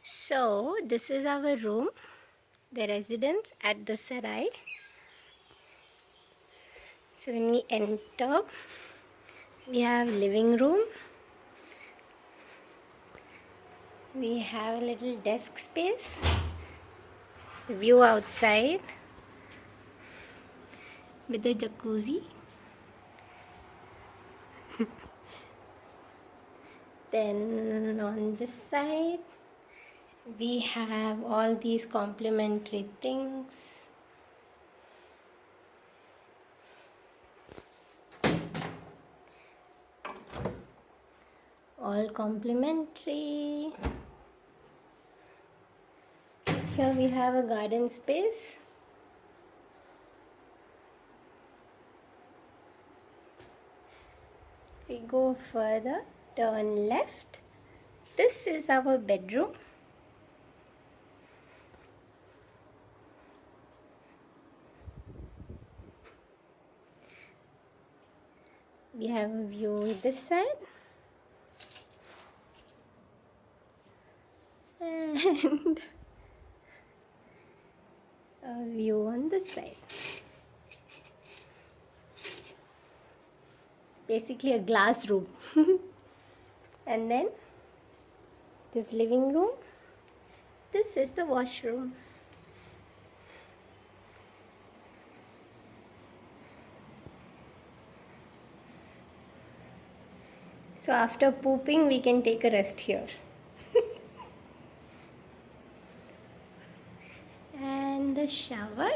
So this is our room, the residence at the Serai. So when we enter, we have living room. We have a little desk space, view outside with a jacuzzi. Then on this side, we have all these complimentary things. All complimentary. Here we have a garden space. If we go further, turn left. This is our bedroom. We have a view this side. And a view on this side. Basically a glass room. And then this living room. This is the washroom. So after pooping, we can take a rest here. And the shower.